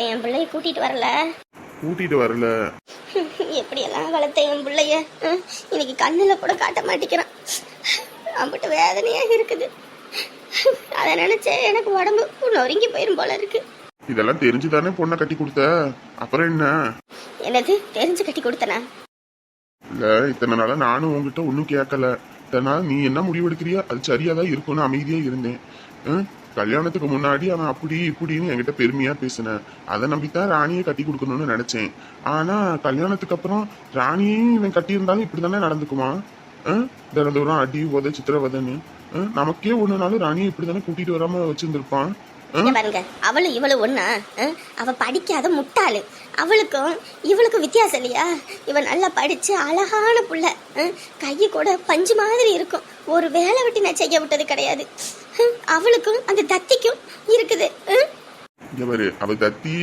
என் பிள்ளைய கூட்டிட்டு வரல. கூட்டிட்டு வரல. எப்படியெல்லாம் வளர்த்த என் பிள்ளைய இன்னைக்கு கண்ணுல கூட காட்ட மாட்டேங்கிறான். அம்பிட்டு வேதனையா இருக்குது. அதை நினைச்சே எனக்கு உடம்பு நொறுங்கி போயிரும் போல இருக்கு. இதெல்லாம் தெரிஞ்சுதானே பொண்ணை கட்டி கொடுத்த? அப்புறம் என்ன? என்னது தெரிஞ்சு கட்டி கொடுத்தனா? இல்ல, இத்தனை நாளா நானும் உங்ககிட்ட ஒன்னும் கேட்கல. இத்தனை நாள் நீ என்ன முடிவு எடுக்கிறியா அது சரியாதான் இருக்கும்னு அமைதியா இருந்தேன். கல்யாணத்துக்கு முன்னாடி அவன் அப்படி இப்படின்னு என்கிட்ட பெருமையா பேசினேன். அதை நம்பித்தான் ராணியை கட்டி கொடுக்கணும்னு நினைச்சேன். ஆனா கல்யாணத்துக்கு அப்புறம் ராணியையும் இவன் கட்டி இருந்தாலும் இப்படிதானே நடந்துக்குமா? தினதூரம் அடி உத சித்திரவதன்னு நமக்கே ஒண்ணுனாலும் ராணியை இப்படிதானே கூட்டிட்டு வராம வச்சிருந்திருப்பான். பாருங்க, அவளு இவளு ஒண்ணா? அவ படிக்காத முட்டாளு. அவளுக்கும் இவளுக்கும் வித்தியாசம் இல்லையா? இவன் நல்லா படிச்சு அழகான புள்ள, கையை கூட பஞ்சு மாதிரி இருக்கும். ஒரு வேலை விட்டு நான் செய்ய விட்டது கிடையாது. அவளுக்கும் அந்த தத்திக்கும் இருக்குது. அவ தத்தி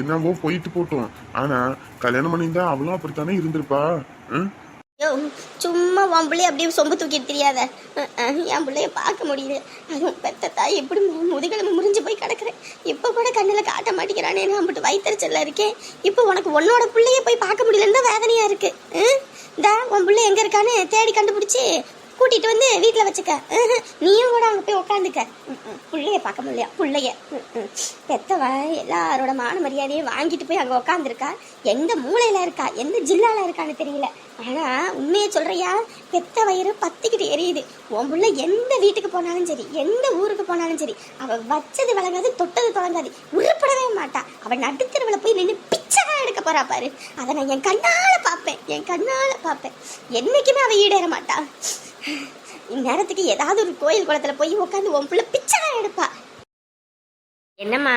என்னவோ போயிட்டு போட்டோம். ஆனா கல்யாணம் பண்ணியிருந்தா அவளும் அப்படித்தானே இருந்திருப்பா. சும்மா உன் பிள்ளைய அப்படியே சொம்பு தூக்கிட்டு தெரியாத. என் பிள்ளைய பார்க்க முடியுது. அதுவும் பெத்த தாய் எப்படி முதுகிழமை முறிஞ்சு போய் கிடக்குறேன். இப்போ கூட கண்ணில் காட்ட மாட்டேங்கிறானே, நான் மட்டும் வயிற்றுச்சல்ல இருக்கேன். இப்போ உனக்கு உன்னோட பிள்ளைய போய் பார்க்க முடியலன்னு தான் வேதனையா இருக்கு. உன் பிள்ளை எங்க இருக்கான்னு தேடி கண்டுபிடிச்சி கூட்டிட்டு வந்து வீட்டுல வச்சுக்க. நீயும் கூட அங்க போய் உட்காந்துக்க. பிள்ளைய பார்க்க முடியல. பிள்ளைய பெத்தவ எல்லாரோட மான மரியாதையை வாங்கிட்டு போய் அங்க உட்காந்துருக்கா. எந்த மூளையில இருக்கா, எந்த ஜில்லால இருக்கான்னு தெரியல. ஆனா உண்மையை சொல்றியா, பெத்த வயிறு பத்திக்கிட்டு எரியுது. உன் பிள்ளை எந்த வீட்டுக்கு போனாலும் சரி, எந்த ஊருக்கு போனாலும் சரி, அவ வச்சது விளங்காது, தொட்டது தொடங்காது, உருப்படவே மாட்டா. அவ நடுத்தரவுல போய் நின்று பிச்சைதான் எடுக்க போறா பாரு. அதை நான் என் கண்ணால பாப்பேன், என் கண்ணால பாப்பேன். என்னைக்குமே அவ ஈடேற மாட்டா. இந்நேரத்துக்கு ஏதாவது ஒரு கோயில் குளத்துல போய் உட்காந்து உன் பிள்ளை பிச்சைதான் எடுப்பா. என்னம்மா,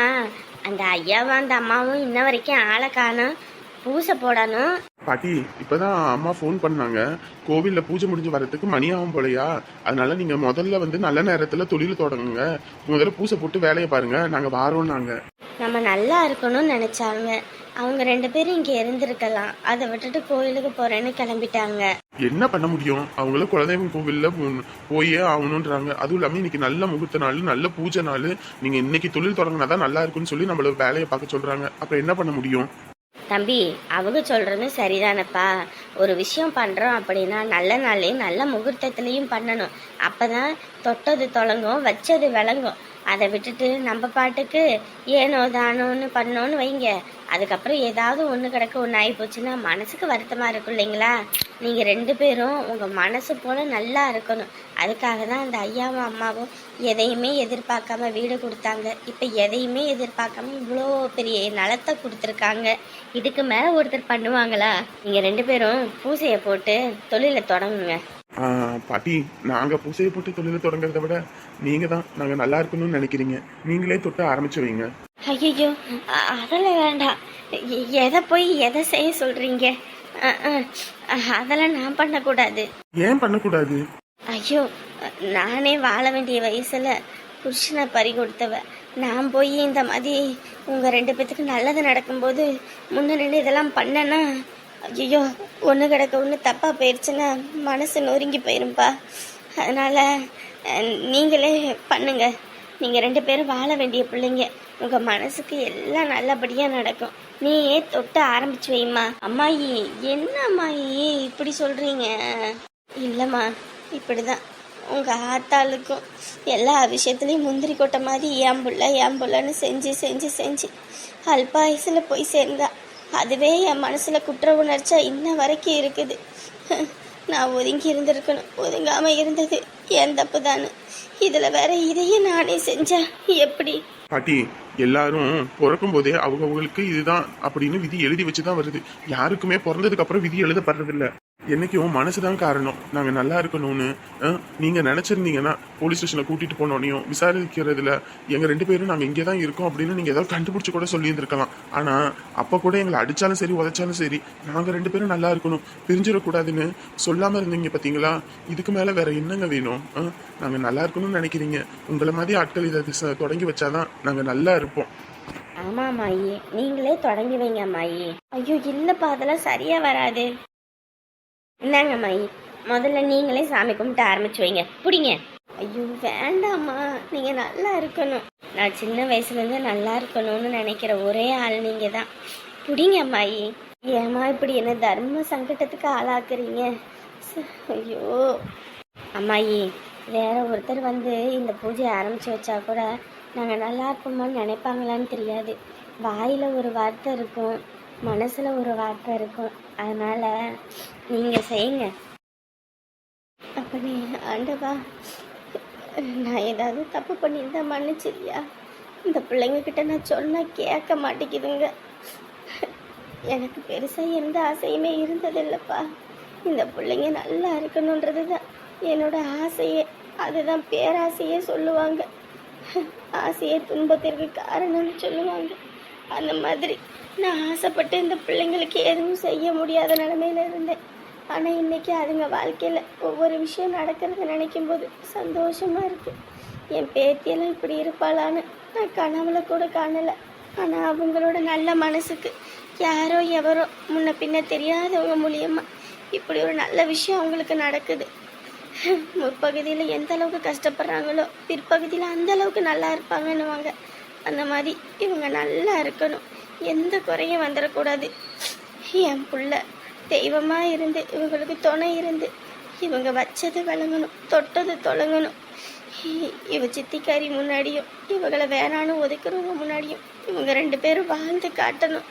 அந்த ஐயாவும் அந்த அம்மாவும் இன்ன வரைக்கும் ஆளை காணும், பூசை போடணும். பாட்டி, இப்பதான் அம்மா போன் பண்ணாங்க. கோவில்ல பூஜை முடிஞ்சு வரதுக்கு மணி ஆகும் போலையா, அதனால நீங்க முதல்ல நல்ல நேரத்துல தொழில் தொடங்குங்க. முதல்ல பூசை போட்டு வேலையை பாருங்க, நாங்க வாரோம். நாங்க நம்ம நல்லா இருக்கணும்னு நினைச்சாங்க. அவங்க 2 பேரும் இங்க இருந்திருக்கலாம். அதை விட்டுட்டு கோயிலுக்கு போறேன்னு கிளம்பிட்டாங்க. என்ன பண்ண முடியும்? அவங்களும் குலதெய்வம் கோவில்ல போயே ஆகணும்ன்றாங்க. அதுவும் இல்லாம இன்னைக்கு நல்ல முகூர்த்த நாள், நல்ல பூஜை நாள். நீங்க இன்னைக்கு தொழில் தொடங்கினாதான் நல்லா இருக்குன்னு சொல்லி நம்மள வேலையை பார்க்க சொல்றாங்க. அப்புறம் என்ன பண்ண முடியும்? தம்பி, அவங்க சொல்றது சரிதானப்பா. ஒரு விஷயம் பண்றோம் அப்படின்னா நல்ல நாள்லயும் நல்ல முகூர்த்தத்திலையும் பண்ணணும். அப்பதான் தொட்டது தொடங்கும், வச்சது விளங்கும். அதை விட்டுட்டு நம்ம பாட்டுக்கு ஏனோ தானோன்னு பண்ணோன்னு வைங்க, அதுக்கப்புறம் ஏதாவது ஒன்று கிடக்க ஒன்று ஆகி போச்சுன்னா மனசுக்கு வருத்தமாக இருக்கும் இல்லைங்களா? நீங்கள் 2 பேரும் உங்கள் மனசு போல் நல்லா இருக்கணும். அதுக்காக தான் அந்த ஐயாவும் அம்மாவும் எதையுமே எதிர்பார்க்காம வீடு கொடுத்தாங்க. இப்போ எதையுமே எதிர்பார்க்காம இவ்வளோ பெரிய நலத்தை கொடுத்துருக்காங்க. இதுக்கு மேலே ஒருத்தர் பண்ணுவாங்களா? நீங்கள் 2 பேரும் பூசையை போட்டு தொழிலை தொடங்குங்க. பாட்டி, நாங்க பூசையை போட்டு தொழில தொடங்குறத விட நீங்க தான் நாங்க நல்லா இருக்கணும்னு நினைக்கிறீங்க. நீங்களே தொட்டு ஆரம்பிச்சு வைங்க. ஐயோ, அதெல்லாம் வேண்டாம். எதை போய் எதை செய்ய சொல்றீங்க? அதெல்லாம் நான் பண்ணக்கூடாது. ஏன் பண்ணக்கூடாது? ஐயோ, நானே வாழ வேண்டிய வயசுல புருஷனை பறி கொடுத்தவ. நான் போய் இந்த மாதிரி உங்க 2 பேத்துக்கு நல்லது நடக்கும்போது முன்ன நின்று இதெல்லாம் பண்ணனா, ஐயோ, ஒன்று கிடக்க ஒன்று தப்பாக போயிடுச்சுன்னா மனசு நொறுங்கி போயிரும்பா. அதனால் நீங்களே பண்ணுங்க. நீங்கள் 2 பேரும் வாழ வேண்டிய பிள்ளைங்க. உங்கள் மனசுக்கு எல்லாம் நல்லபடியாக நடக்கும். நீயே தொட்டு ஆரம்பிச்சு வைம்மா. அம்மாயி, என்ன அம்மாயி இப்படி சொல்கிறீங்க? இல்லைம்மா, இப்படி தான் உங்கள் ஆத்தாளுக்கும் எல்லா விஷயத்துலையும் முந்திரி கொட்டை மாதிரி ஏன் புள்ளன்னு செஞ்சு செஞ்சு செஞ்சு அல்பாயுசில் போய் சேர்ந்தா. அதுவே என் மனசில் குற்ற உணர்ச்சியா இன்ன வரைக்கும் இருக்குது. நான் ஒதுங்கி இருந்திருக்கணும். ஒதுங்காமல் இருந்தது என் தப்பு தானே. இதில் வேற இதையும் நானே செஞ்சா எப்படி? பாட்டி, எல்லாரும் பிறக்கும் போதே அவங்களுக்கு இதுதான் அப்படின்னு விதி எழுதி வச்சுதான் வருது. யாருக்குமே பிறந்ததுக்கு அப்புறம் விதி எழுதப்படுறதில்ல. என்னைக்கும் மனசுதான் காரணம். நாங்க நல்லா இருக்கணும்னு நீங்க நினைச்சிருந்தீங்கன்னா போலீஸ் ஸ்டேஷன்ல கூட்டிட்டு போனோனையும் விசாரிக்கிறதுல எங்க 2 பேரும் நாங்க இங்கேதான் இருக்கோம் அப்படின்னு நீங்க ஏதாவது கண்டுபிடிச்சு கூட சொல்லி இருந்திருக்கலாம். ஆனா அப்ப கூட எங்களை அடிச்சாலும் சரி உதைச்சாலும் சரி நாங்க 2 பேரும் நல்லா இருக்கணும், பிரிஞ்சிடக்கூடாதுன்னு சொல்லாம இருந்தீங்க பாத்தீங்களா? இதுக்கு மேல வேற என்னங்க வேணும்? நாங்க நல்லா இருக்கணும்னு நினைக்கிறீங்க. உங்களை மாதிரி ஆட்கள் இதை தொடங்கி வச்சாதான் நாங்க நல்லா இருப்போம். ஆமா அம்மாயி, நீங்களே தொடங்கி வைங்க அம்மாயி. ஐயோ இல்லப்பா, அதெல்லாம் சரியா வராது. இந்தாங்க அம்மாயி, முதல்ல நீங்களே சாமி கும்பிட்டு ஆரம்பிச்சு வைங்க. பிடிங்க. ஐயோ வேண்டாம்மா, நீங்க நல்லா இருக்கணும். நான் சின்ன வயசுலேருந்து நல்லா இருக்கணும்னு நினைக்கிற ஒரே ஆள் நீங்கள் தான். பிடிங்க அம்மாயி. ஏம்மா இப்படி என்ன தர்ம சங்கடத்துக்கு ஆளாக்குறீங்க? ஐயோ அம்மாயி, வேற ஒருத்தர் வந்து இந்த பூஜையை ஆரம்பித்து வச்சா கூட நாங்கள் நல்லா இருப்போமான்னு நினைப்பாங்களான்னு தெரியாது. வாயில் ஒரு வார்த்தை இருக்கும், மனசில் ஒரு வார்த்தை இருக்கும். அதனால் நீங்கள் செய்யுங்க. அப்படி ஆண்டவா, நான் ஏதாவது தப்பு பண்ணியிருந்தா மன்னிச்சிரியா? இந்த பிள்ளைங்கக்கிட்ட நான் சொன்னால் கேட்க மாட்டேங்குதுங்க. எனக்கு பெருசாக எந்த ஆசையுமே இருந்ததில்லைப்பா. இந்த பிள்ளைங்க நல்லா இருக்கணுன்றது தான் என்னோட ஆசையே. அதுதான் பேராசையே சொல்லுவாங்க. ஆசையே துன்பத்திற்கு காரணம்னு சொல்லுவாங்க. அந்த மாதிரி நான் ஆசைப்பட்டு இந்த பிள்ளைங்களுக்கு எதுவும் செய்ய முடியாத நிலமையில இருந்தேன். ஆனால் இன்றைக்கி அதுங்க வாழ்க்கையில் ஒவ்வொரு விஷயம் நடக்கிறத நினைக்கும் போது சந்தோஷமாக இருக்குது. என் பேத்தியெல்லாம் இப்படி இருப்பாளான்னு நான் கனவுல கூட காணலை. ஆனால் அவங்களோட நல்ல மனசுக்கு யாரோ எவரோ முன்ன பின்ன தெரியாதவங்க மூலியமாக இப்படி ஒரு நல்ல விஷயம் அவங்களுக்கு நடக்குது. முற்பகுதியில் எந்த அளவுக்கு கஷ்டப்படுறாங்களோ பிற்பகுதியில் அந்த அளவுக்கு நல்லா இருப்பாங்கன்னுவாங்க. அந்த மாதிரி இவங்க நல்லா இருக்கணும், எந்த குறையும் வந்துடக்கூடாது. என் புள்ள தெய்வமாக இருந்து இவங்களுக்கு துணை இருந்து இவங்க வச்சது விளங்கணும், தொட்டது தொலங்கணும். இவ சித்திக்காரி முன்னாடியும் இவங்களை வேணான்னு ஒதுக்குறவங்க முன்னாடியும் இவங்க 2 பேரும் வாழ்ந்து காட்டணும்.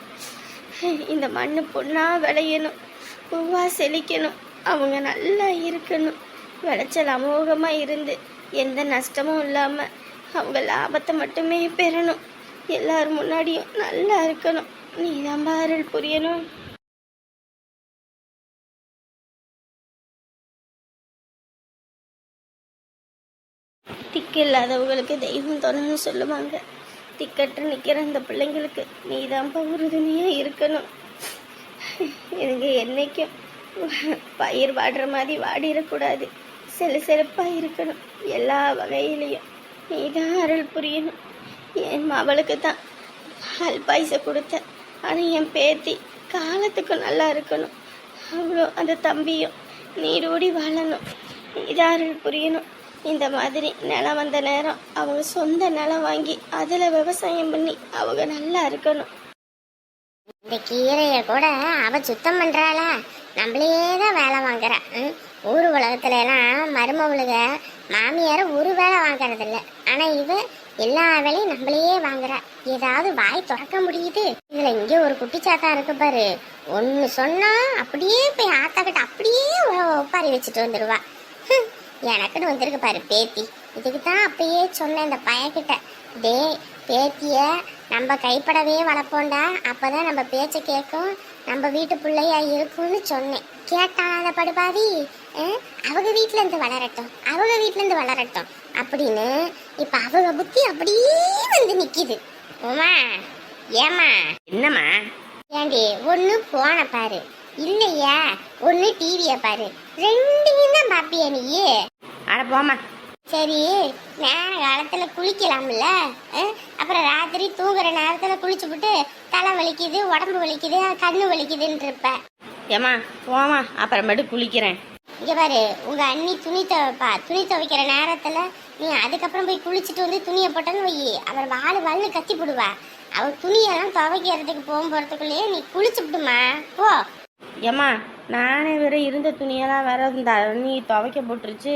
இந்த மண்ணு பொண்ணா விளையணும், பூவா செழிக்கணும், அவங்க நல்லா இருக்கணும். விளைச்சல் அமோகமாக இருந்து எந்த நஷ்டமும் இல்லாமல் அவங்க லாபத்தை மட்டுமே பெறணும். எல்லாரும் முன்னாடியும் நல்லா இருக்கணும். நீ தான் அருள் புரியணும். திக்கு இல்லாதவங்களுக்கு தெய்வம் துணைன்னு சொல்லுவாங்க. திக்கற்று நிற்கிற இந்த பிள்ளைங்களுக்கு நீ தான் உறுதுணையாக இருக்கணும். இதுங்க என்னைக்கும் பயிர் வாடுற மாதிரி வாடிடக்கூடாது, செலுப்பாக இருக்கணும். எல்லா வகையிலையும் நீ தான் அருள் புரியணும். என் மவளுக்கு தான் அல்பாயுசை கொடுத்த, ஆனால் என் பேத்தி காலத்துக்கு நல்லா இருக்கணும். அவ்வளோ அந்த தம்பியும் நீடோடி வாழணும். நீ தான் அருள் புரியணும். இந்த மாதிரி நிலம் வந்த நேரம் அவங்க சொந்த நிலம் வாங்கி அதில் விவசாயம் பண்ணி அவங்க நல்லா இருக்கணும். இந்த கீரையை கூட அவ சுத்தம் பண்றாளா? நம்மளையே தான் வேலை வாங்குறா. ஊர் உலகத்துல எல்லாம் மருமவளுக மாமியார ஒரு வேலை வாங்கறது இல்ல. ஆனா இவ எல்லா வேலையும் நம்மளையே வாங்குறா. ஏதாவது வாய் திறக்க முடியுது? இதுல இங்கே ஒரு குட்டிச்சாத்தா இருக்கு பாரு, ஒன்னு சொன்னா அப்படியே போய் ஆத்தாக்கிட்ட அப்படியே ஒப்பாரி வச்சுட்டு வந்துடுவா. எனக்குன்னு வந்திருக்கு பாரு பேத்தி. இதுக்கு தான் அப்பயே சொன்னேன் இந்த பையன்கிட்ட, டே பேத்திய நம்ம கைப்படவே வளர்ப்போண்டா, அப்பதான் நம்ம பேச்ச கேட்கும், நம்ம வீட்டு பிள்ளையா இருக்கும்னு சொன்னேன். கேட்டான் அந்த படுபாவி. அவங்க வீட்டுல இருந்து வளரட்டும், அவங்க வீட்டுல இருந்து வளரட்டும் அப்படின்னு இப்ப அவங்க புத்தி அப்படியே வந்து நிக்குது. உமா, ஏமா என்னம்மா? ஏண்டி ஒண்ணு போன பாரு, இல்லையா ஒண்ணு டிவிய பாரு, ரெண்டையும் தான் பாப்பியா நீயே? அட போமா. சரி, நேர காலத்துல குளிக்கலாம்ல, அப்புறம் ராத்திரி தூங்குற நேரத்துல குளிச்சு விட்டு தலை வலிக்குது, உடம்பு வலிக்குது, கண்ணு வலிக்குதுன்னு இருப்ப. ஏமா போமா, அப்புறமேட்டு குளிக்கிறேன். இங்க பாரு, உங்க அண்ணி துணி துவைப்பா, துணி துவைக்கிற நேரத்துல நீ அதுக்கப்புறம் போய் குளிச்சுட்டு வந்து துணியை போட்டன்னு வை, அவர் வாழ்னு கத்தி போடுவா. அவர் துணியெல்லாம் துவைக்கிறதுக்கு போறதுக்குள்ளேயே நீ குளிச்சு விடுமா போ. ஏம்மா, நானே வேற இருந்த துணியெல்லாம் வேற இந்த நீ துவைக்க போட்டுருச்சு,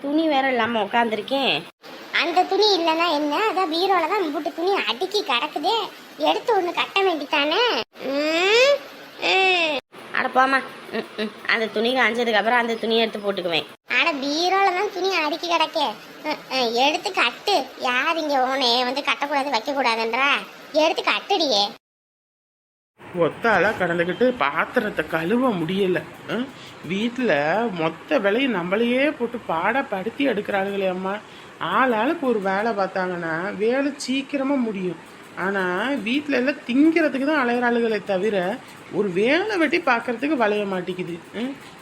துணி வேற இல்லாமல் உட்காந்துருக்கேன். அந்த துணி இல்லைன்னா என்ன, அதான் பீரோல தான் மூட்டு துணி அடுக்கி கிடக்குதே, எடுத்து ஒன்று கட்ட வேண்டித்தானே. அட போமா. அந்த துணி காஞ்சதுக்கு அப்புறம் அந்த துணியை எடுத்து போட்டுக்குவேன். ஆட பீரோல தான் துணி அடுக்கி கிடக்க, எடுத்து கட்டு. யார் இங்க உனே வந்து கட்டக்கூடாது வைக்க கூடாதுன்றா, எடுத்து கட்டுடியே. ஒத்தால கடந்துக்கிட்டு பாத்திரத்தை கழுவ முடியல. வீட்டில் மொத்த வேலையும் நம்மளையே போட்டு பாடப்படுத்தி எடுக்கிறாளுங்களே அம்மா. ஆளுக்கு ஒரு வேலை பார்த்தாங்கன்னா வேலை சீக்கிரமாக முடியும். ஆனால் வீட்டில் எல்லாம் திங்கிறதுக்கு தான் அலையிறாளுகளே தவிர ஒரு வேலை வெட்டி பார்க்கறதுக்கு வளைய மாட்டேங்குது.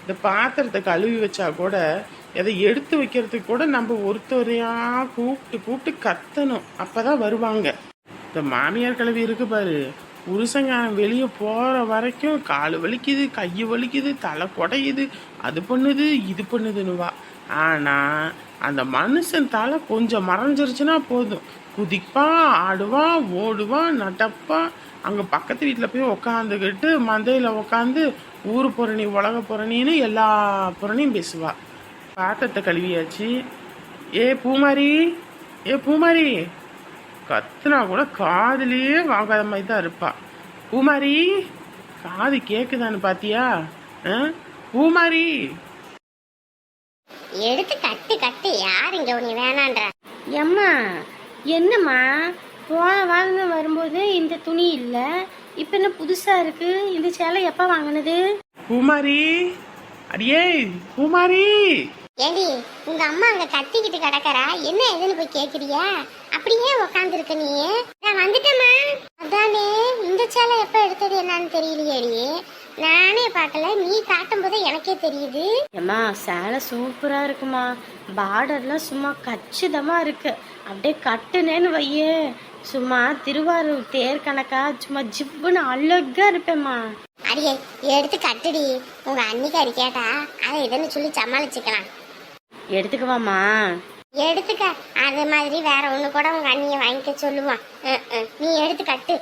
இந்த பாத்திரத்தை கழுவி வச்சா கூட எதை எடுத்து வைக்கிறதுக்கு கூட நம்ம ஒருத்தரையாக கூப்பிட்டு கத்தணும், அப்போ தான் வருவாங்க. இந்த மாமியார் கழுவி இருக்கு பாரு, புருஷங்க வெளியே போகிற வரைக்கும் கால் வலிக்குது, கை வலிக்குது, தலை குடையுது, அது பண்ணுது இது பண்ணுதுன்னுவா. ஆனால் அந்த மனுஷன் தலை கொஞ்சம் மறைஞ்சிருச்சுன்னா போதும், குதிப்பான், ஆடுவான், ஓடுவான், நடப்பான். அங்க பக்கத்து வீட்டில் போய் உக்காந்துக்கிட்டு மந்தையில உக்காந்து ஊரு புறணி உலக புறணின்னு எல்லா புறணியும் பேசுவா. பாத்திரத்தை கழுவியாச்சு. ஏ பூமாரி, ஏ பூமாரி, கத்துனா கூட காதுலயே வாங்காத மாதிரி தான் இருப்பா. பூமாரி, காது கேக்குதான்னு பாத்தியா? பூமாரி, எடுத்து கட்டு கட்டு. யார் இங்க உன்னை வேணான்ற? எம்மா என்னம்மா போன வாரம் வரும்போது இந்த துணி இல்லை, இப்போ என்ன புதுசாக இருக்கு? இந்த சேலை எப்போ வாங்கினது? பூமாரி, அடியே பூமாரி. ஏடி, உங்க அம்மா அங்க கத்திக்கிட்டு கிடக்கறா, என்ன ஏதுன்னு போய் கேக்குறியா? அப்படியே உக்காந்துருக்க நீ. நான் வந்துட்டேம்மா. அதானே, இந்த சேலை எப்ப எடுத்தது என்னன்னு தெரியலையேடி. நானே பார்க்கல, நீ காட்டும் போது எனக்கே தெரியுது. ஏம்மா சேலை சூப்பராக இருக்குமா, பார்டர்லாம் சும்மா கச்சிதமாக இருக்கு. அப்படியே கட்டுனேன்னு வையே, சும்மா திருவாரூர் தேர் கணக்கா சும்மா ஜிப்புன்னு அழகா இருப்பேம்மா. அடியே எடுத்து கட்டுடி. உங்க அன்னிக்காரி கேட்டா அதை இதுன்னு சொல்லி சமாளிச்சுக்கலாம். எடுத்துக்குவாம்மா. எடுத்துக்க. அது மாதிரி வேற ஒண்ணு கூட உங்க அண்ணிய வாங்கிக்க சொல்லுவான். நீ எடுத்து கட்டு.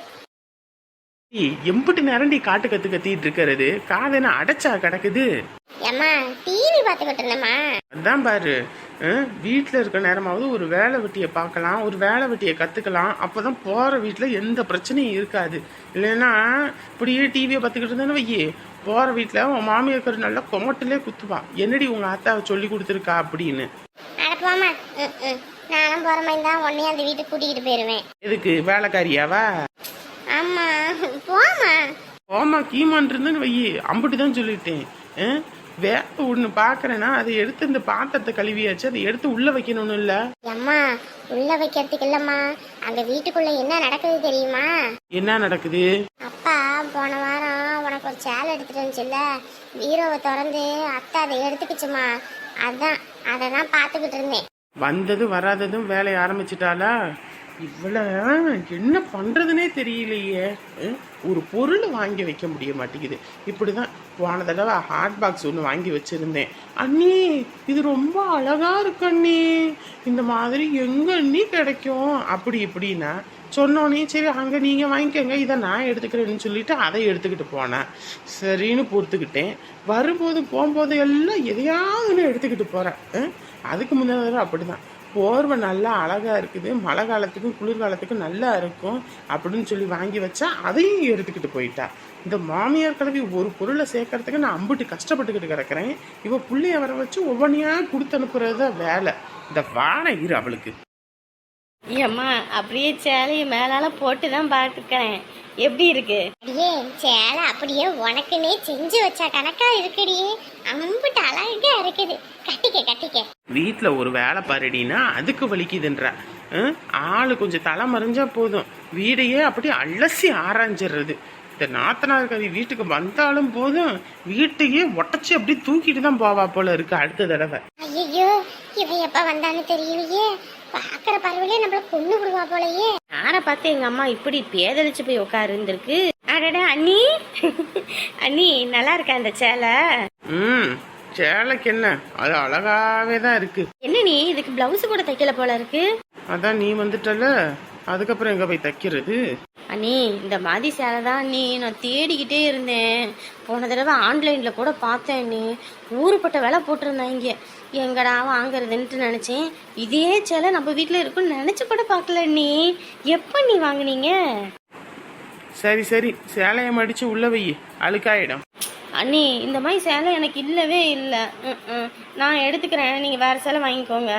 எம்பிட்டு நேரண்டி காட்டு கத்து கத்திட்டு இருக்கிறது, காதென அடைச்சா கிடக்குது. ஏம்மா டிவி பார்த்துக்கிட்டு இருந்தேம்மா. அதான் பாரு, வீட்டில் இருக்க நேரமாவது ஒரு வேலை வெட்டியை பார்க்கலாம், ஒரு வேலை வெட்டியை கற்றுக்கலாம். அப்போ தான் போகிற வீட்டில் எந்த பிரச்சனையும் இருக்காது. இல்லைன்னா இப்படியே டிவியை பார்த்துக்கிட்டு இருந்தேன்னு வையே, போகிற வீட்டில் உன் மாமியார் நல்லா கொமட்டிலே குத்துவா. என்னடி உங்கள் ஆத்தாவை சொல்லி கொடுத்துருக்கா அப்படின்னு. அடப்பாமா, நானும் போற மாதிரி தான் உன்னையும் அந்த வீட்டுக்கு கூட்டிகிட்டு போயிருவேன். எதுக்கு? வேலைக்காரியாவா? ஆமா, போமா. ஓமா கீமான் இருந்துன்னு வையே, அம்பிட்டு தான் சொல்லிட்டேன். வேற ஒன்று பார்க்குறேன்னா அதை எடுத்து இந்த பாத்திரத்தை கழுவியாச்சு, அதை எடுத்து உள்ள வைக்கணும்னு இல்லை. அம்மா உள்ள வைக்கிறதுக்கு இல்லம்மா, அங்க வீட்டுக்குள்ள என்ன நடக்குது தெரியுமா? என்ன நடக்குது? அப்பா போன வாரம் உனக்கு ஒரு சேலை எடுத்துட்டு வந்துச்சுல்ல, பீரோவை திறந்து அத்தை அதை எடுத்துக்கிச்சுமா. அதான் அதை தான் பார்த்துக்கிட்டு இருந்தேன். வந்ததும் வராததும் வேலையை ஆரம்பிச்சிட்டாளா? இவ்வளோ என்ன பண்றதுனே தெரியலையே. ஒரு பொருள் வாங்கி வைக்க முடிய மாட்டேங்குது. இப்படிதான் போன தடவை ஹாட் பாக்ஸ் ஒன்று வாங்கி வச்சிருந்தேன். அண்ணி இது ரொம்ப அழகா இருக்கு அண்ணி, இந்த மாதிரி எங்க அண்ணி கிடைக்கும் அப்படி இப்படின்னா சொன்னோன்னே, சரி அங்கே நீங்கள் வாங்கிக்கோங்க, இதை நான் எடுத்துக்கிறேன்னு சொல்லிட்டு அதை எடுத்துக்கிட்டு போனேன். சரின்னு பொறுத்துக்கிட்டேன். வரும்போது போகும்போது எல்லாம் எதையாவது எடுத்துக்கிட்டு போகிறேன். அதுக்கு முன்னாடி தடவை அப்படிதான், போர்வை நல்லா அழகா இருக்குது, மழை காலத்துக்கும் குளிர்காலத்துக்கும் நல்லா இருக்கும் அப்படின்னு சொல்லி வாங்கி வச்சா அதையும் எடுத்துக்கிட்டு போயிட்டா. இந்த மாமியார் கிளவி ஒரு பொருளை சேர்க்கறதுக்கு நான் அம்பிட்டு கஷ்டப்பட்டுக்கிட்டு கிடக்குறேன். இவ புள்ளைய வர வச்சு ஒவ்வொன்றையா கொடுத்து அனுப்புறது தான் வேலை. இந்த வாழை இரு அவளுக்கு. ஏம்மா அப்படியே சேலையை மேலால போட்டு தான் பார்த்துக்கிறேன், எப்படி இருக்கு? அடியே சேலை அப்படியே உனக்குன்னே செஞ்சு வச்சா கணக்கா இருக்குடியே, அம்பிட்டு அழகா இருக்குது. கட்டிக்க கட்டிக்க. வீட்டில் ஒரு வேலை பாருடினா அதுக்கு வலிக்குதுன்ற. ஆளு கொஞ்சம் தலை மறைஞ்சா போதும், வீடையே அப்படி அலசி ஆராய்ஞ்சிடுறது. இந்த நாத்தனார் கவி வீட்டுக்கு வந்தாலும் போதும், வீட்டையே ஒட்டச்சி அப்படி தூக்கிட்டு தான் போவா போல இருக்கு அடுத்த தடவை. ஐயோ இவன் எப்ப வந்தான்னு தெரியலையே, பாக்குற பறவையிலே நம்மள கொண்டு விடுவா போலயே. யாரை பார்த்து எங்க அம்மா இப்படி பேதலிச்சு போய் உட்காரு இருந்திருக்கு. அடடா அண்ணி, அண்ணி நல்லா இருக்கா இந்த சேலை? சேலைக்கு என்ன, அது அழகாவே தான் இருக்கு. என்ன நீ இதுக்கு பிளவுஸ் கூட தைக்கல போல இருக்கு. அதான் நீ வந்துட்டல, அதுக்கப்புறம் எங்க போய் தைக்கிறது? அண்ணி இந்த மாதிரி சேலை தான் அண்ணி நான் தேடிக்கிட்டே இருந்தேன். போன தடவை ஆன்லைன்ல கூட பார்த்தேன் அண்ணி, ஊருப்பட்ட விலை போட்டிருந்தாங்க. எங்கடா வாங்குறதுன்ட்டு நினைச்சேன். இதே சேலை நம்ம வீட்டுல இருக்குன்னு நினைச்சு கூட பார்க்கல அண்ணி. எப்ப நீ வாங்குனீங்க? சரி சரி, சேலையை மடிச்சு உள்ள வை, அழுக்காயிடும். அண்ணி இந்த மாதிரி சேலை எனக்கு இல்லவே இல்லை. நான் எடுத்துக்கிறேன், நீங்க வேற சேலை வாங்கிக்கோங்க.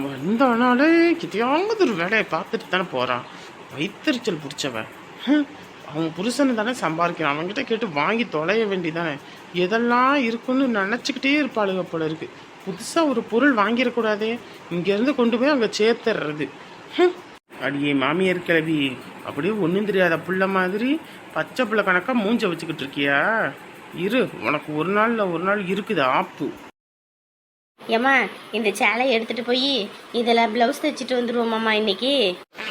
வந்தானாலே கிட்டியாவது ஒரு வேலையை பார்த்துட்டு தானே போறான். வைத்தறிச்சல் பிடிச்சவன். அவன் புருஷனை தானே சம்பாதிக்கிறான், அவன்கிட்ட கேட்டு வாங்கி தொலைய வேண்டிதானே. எதெல்லாம் இருக்குன்னு நினச்சிக்கிட்டே இருப்பாளுங்க போல இருக்கு. புதுசாக ஒரு பொருள் வாங்கிடக்கூடாதே, இங்கேருந்து கொண்டு போய் அங்கே சேர்த்துறது. அடியே மாமியார் கிளவி, அப்படியே ஒன்றும் தெரியாத புள்ள மாதிரி பச்சை புள்ள கணக்காக மூஞ்ச வச்சுக்கிட்டு இருக்கியா? இரு, உனக்கு ஒரு நாள்ல ஒரு நாள் இருக்குது ஆப்பு. ஏம்மா இந்த சேலை எடுத்துட்டு போய் இதில் பிளவுஸ் தைச்சிட்டு வந்துருவோமாம்மா இன்னைக்கு.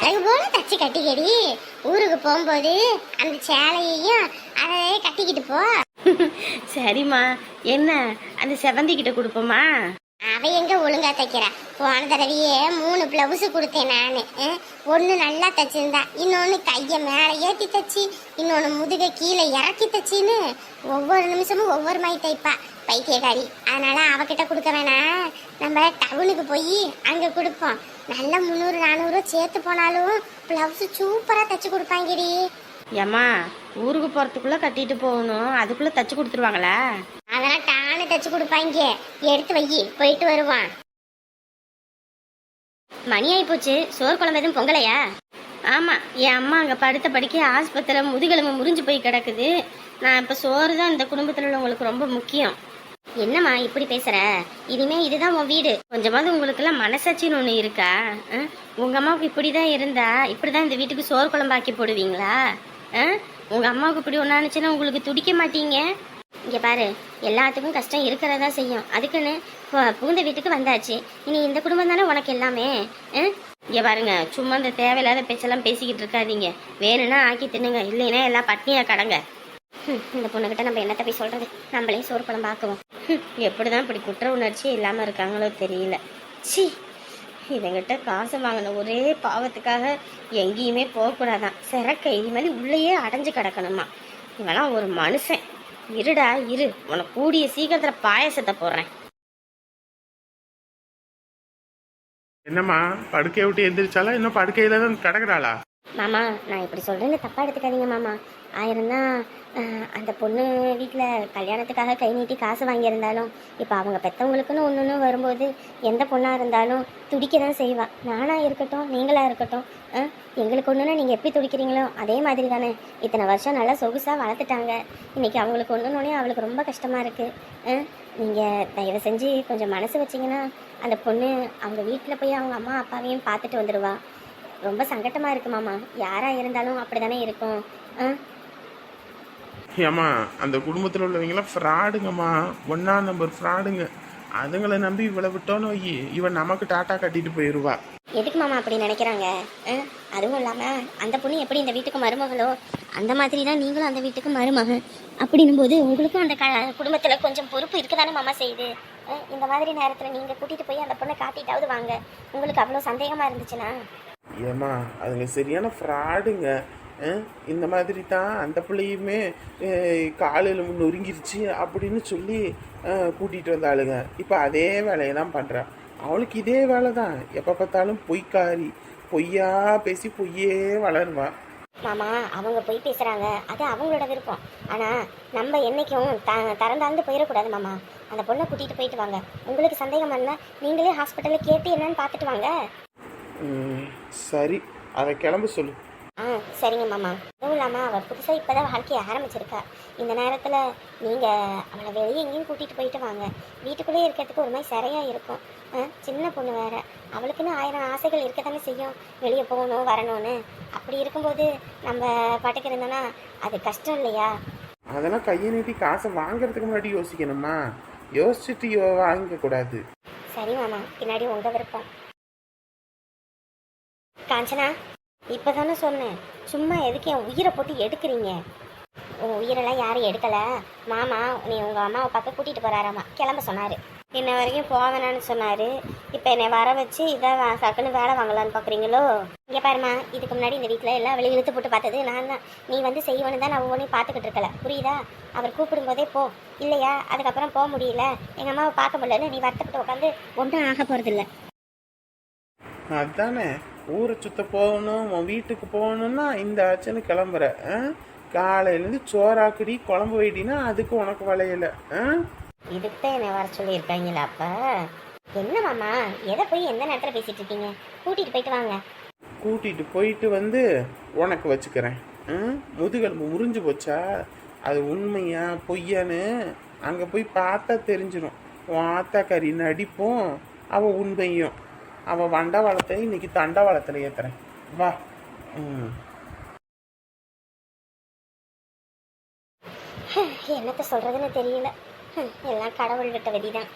அழகு போல தச்சு கட்டிக்கடி, ஊருக்கு போகும்போது அந்த சேலையையும் அதை கட்டிக்கிட்டு போ. சரிம்மா, என்ன அந்த செவந்தி கிட்ட கொடுப்போமா? அவ எங்க ஒழுங்கா தைக்கிறா? போன தடவையே 3 பிளவுஸ் கொடுத்தேன் நானு. ஒண்ணு நல்லா தச்சிருந்தா, இன்னொன்னு கைய மேல ஏத்தி தச்சு, இன்னொன்னு முதுக கீழே இறக்கி தச்சின்னு ஒவ்வொரு நிமிஷமும் ஒவ்வொரு மாதிரி தைப்பா பைத்தியக்காரி. அதனால அவகிட்ட கொடுக்க வேணாம், நம்ம டவுனுக்கு போய் அங்க கொடுப்போம். நல்ல 300-400 சேர்த்து போனாலும் பிளவுஸ் சூப்பரா தச்சு கொடுப்பாங்கடி. ஏம்மா ஊருக்கு போகிறதுக்குள்ளே கட்டிட்டு போகணும், அதுக்குள்ளே தச்சு கொடுத்துருவாங்களா? அதெல்லாம் டானு தச்சு கொடுப்பாங்க. எடுத்து வை, போயிட்டு வருவான். மணி ஆகி போச்சு, சோறு குழம்பு எதுவும் பொங்கலையா? ஆமாம், என் அம்மா அங்கே படுத்த படிக்க ஆஸ்பத்திரியில் முதுகெலும்பு முறிஞ்சு போய் கிடக்குது. நான் இப்போ சோறு தான் இந்த குடும்பத்தில் உள்ளவங்களுக்கு ரொம்ப முக்கியம். என்னம்மா இப்படி பேசுகிற? இனிமே இதுதான் உன் வீடு, கொஞ்சமாவது உங்களுக்கெல்லாம் மனசாட்சின்னு ஒன்று இருக்கா? உங்கள் அம்மாவுக்கு இப்படி தான் இருந்தா இப்படி தான் இந்த வீட்டுக்கு சோறு குழம்பாக்கி போடுவீங்களா? உங்கள் அம்மாவுக்கு இப்படி ஒன்றானுச்சுன்னா உங்களுக்கு துடிக்க மாட்டீங்க? இங்கே பாரு, எல்லாத்துக்கும் கஷ்டம் இருக்கிறதா செய்யும். அதுக்குன்னு புகுந்த வீட்டுக்கு வந்தாச்சு, இனி இந்த குடும்பம் தானே உனக்கு எல்லாமே. இங்கே பாருங்க, சும்மா இந்த தேவையில்லாத பேச்செல்லாம் பேசிக்கிட்டு இருக்காதீங்க. வேணும்னா ஆக்கி தின்னுங்க, இல்லைன்னா எல்லாம் பட்னியாக கடங்க. இந்த பொண்ணுக்கிட்ட நம்ம என்னத்தை போய் சொல்கிறது? நம்மளே சோறு குழம்பு ஆக்குவோம். எப்படி தான் இப்படி குற்ற உணர்ச்சி இல்லாமல் இருக்காங்களோ தெரியல. சி, இவங்கிட்ட காசு வாங்கின ஒரே பாவத்துக்காக எங்கேயுமே போகக்கூடாதான், சிறக்க இனிமேல் உள்ளேயே அடைஞ்சு கிடக்கணுமா? இவெல்லாம் ஒரு மனுஷன். இருடா இரு, உனக்கு கூடிய சீக்கிரத்தில் பாயசத்தை போடுறேன். என்னம்மா படுக்கையை விட்டு எந்திரிச்சாலா, இன்னும் படுக்கையில தான் கிடக்குறாளா? மாமா, நான் இப்படி சொல்கிறேன்னு தப்பாக எடுத்துக்காதீங்க மாமா. ஆயிருந்தான் அந்த பொண்ணு வீட்டில் கல்யாணத்துக்காக கை நீட்டி காசு வாங்கியிருந்தாலும் இப்போ அவங்க பெற்றவங்களுக்குன்னு ஒன்று வரும்போது எந்த பொண்ணாக இருந்தாலும் துடிக்க தான் செய்வா. நானாக இருக்கட்டும், நீங்களாக இருக்கட்டும், எங்களுக்கு ஒன்றுனா நீங்கள் எப்படி துடிக்கிறீங்களோ அதே மாதிரி தானே. இத்தனை வருஷம் நல்லா சொகுசாக வளர்த்துட்டாங்க, இன்றைக்கி அவங்களுக்கு ஒன்றுனோடனே அவளுக்கு ரொம்ப கஷ்டமாக இருக்குது. நீங்கள் தயவு செஞ்சு கொஞ்சம் மனசு வச்சிங்கன்னா அந்த பொண்ணு அவங்க வீட்டில் போய் அவங்க அம்மா அப்பாவையும் பார்த்துட்டு வந்துடுவா. ரொம்ப சங்கட்டமாக இருக்கு மாமா, யாராக இருந்தாலும் அப்படி தானே இருக்கும். ஏம்மா அந்த குடும்பத்தில் உள்ளவங்களாம் ஃப்ராடுங்கம்மா, 1ஆம் நம்பர் ஃப்ராடுங்க. அதுங்களை நம்பி இவளை விட்டோன்னு வை, இவன் நமக்கு டாட்டா கட்டிட்டு போயிடுவா. எதுக்கு மாமா அப்படி நினைக்கிறாங்க? அதுவும் இல்லாமல் அந்த பொண்ணு எப்படி இந்த வீட்டுக்கு மருமகளோ அந்த மாதிரி தான் நீங்களும் அந்த வீட்டுக்கு மருமகன். அப்படின்னும் போது உங்களுக்கும் அந்த குடும்பத்தில் கொஞ்சம் பொறுப்பு இருக்க தானே மாமா செய்யுது. இந்த மாதிரி நேரத்தில் நீங்கள் கூட்டிகிட்டு போய் அந்த பொண்ணை காட்டிட்டாவது வாங்க. உங்களுக்கு அவ்வளோ சந்தேகமாக இருந்துச்சுன்னா. ஏம்மா அதுங்க சரியான ஃப்ராடுங்க. இந்த மாதிரி தான் அந்த பிள்ளையுமே காலையில் நொறுங்கிருச்சு அப்படின்னு சொல்லி கூட்டிகிட்டு வந்தாளுங்க. இப்போ அதே வேலையை தான் பண்ணுறா. அவளுக்கு இதே வேலை தான், எப்போ பார்த்தாலும் பொய்க்காரி, பொய்யா பேசி பொய்யே வளருவா. மாமா அவங்க போய் பேசுகிறாங்க, அது அவங்களோட விருப்பம். ஆனால் நம்ம என்றைக்கும் தரந்தாழ்ந்து போயிடக்கூடாது மாமா. அந்த பொண்ணை கூட்டிகிட்டு போயிட்டு வாங்க. உங்களுக்கு சந்தேகம் இருந்தால் நீங்களே ஹாஸ்பிட்டலில் கேட்டு என்னன்னு பார்த்துட்டு வாங்க. சரி, அதை கிளம்ப சொல்லு. சரிங்க மாமா. அதுவும் இல்லாமல் அவள் புதுசாக இப்போ தான் வாழ்க்கையை ஆரம்பிச்சிருக்கா. இந்த நேரத்தில் நீங்கள் அவளை வெளியே எங்கேயும் கூட்டிகிட்டு போயிட்டு வாங்க. வீட்டுக்குள்ளேயே இருக்கிறதுக்கு ஒரு மாதிரி சரியாக இருக்கும். சின்ன பொண்ணு வேறு, அவளுக்குன்னு 1000 ஆசைகள் இருக்க தானே செய்யும், வெளியே போகணும் வரணும்னு. அப்படி இருக்கும்போது நம்ம பாட்டுக்கு இருந்தோன்னா அது கஷ்டம் இல்லையா? அதெல்லாம் கையை நீட்டி காசை வாங்குறதுக்கு முன்னாடி யோசிக்கணுமா? யோசிச்சுட்டு வாங்கக்கூடாது. சரி மாமா, பின்னாடி உங்கள் விருப்பம். காஞ்சனா, இப்போ தானே சொன்னேன், சும்மா எதுக்கு என் உயிரை போட்டு எடுக்கிறீங்க? உன் உயிரெல்லாம் யாரும் எடுக்கலை. மாமா நீ உங்கள் அம்மாவை பார்க்க கூட்டிகிட்டு போகிறாராம்மா, கிளம்ப சொன்னார். இன்ன வரைக்கும் போவேனான்னு சொன்னார். இப்போ என்னை வர வச்சு இதை சக்குன்னு வேலை வாங்கலான்னு பார்க்குறீங்களோ? இங்கே பாருமா, இதுக்கு முன்னாடி இந்த வீட்டில் எல்லாம் வெளியே இழுத்து போட்டு பார்த்தது நான் தான். நீ வந்து செய்வனு தான் நான் ஒவ்வொன்றையும் பார்த்துக்கிட்டு இருக்கல, புரியுதா? அவர் கூப்பிடும்போதே போ, இல்லையா அதுக்கப்புறம் போக முடியல, எங்கள் அம்மாவை பார்க்க முடியலன்னு நீ வருத்தப்பட்டு உட்காந்து ஒன்றும் ஆக போகிறதில்ல. அதானே, ஊரை சுத்த போகணும், உன் வீட்டுக்கு போகணும்னா இந்த ஆச்சுன்னு கிளம்புற. காலையிலேருந்து சோறாக்குடி குழம்பு வைடினா அதுக்கு உனக்கு வளையல. இதுக்கு தான் என்னை வர சொல்லியிருக்காங்களா? அப்போ என்ன மாமா, எதை போய் எந்த நேரத்தில் பேசிகிட்டு இருக்கீங்க? கூட்டிகிட்டு போயிட்டு வாங்க. கூட்டிகிட்டு போயிட்டு வந்து உனக்கு வச்சுக்கிறேன். முதுகெலும்பு முறிஞ்சு போச்சா, அது உண்மையா பொய்யான்னு அங்கே போய் பார்த்தா தெரிஞ்சிடும். உன் ஆத்தாக்கறி நடிப்போம், அவள் உண்மையும். அவள் வண்டவாளத்தை இன்னைக்கு தண்டவாளத்தில் ஏற்றுறேன், வா. என்னத்த சொல்கிறதுன்னு தெரியல. எல்லாம் கடவுள் விட்ட விதிதான்.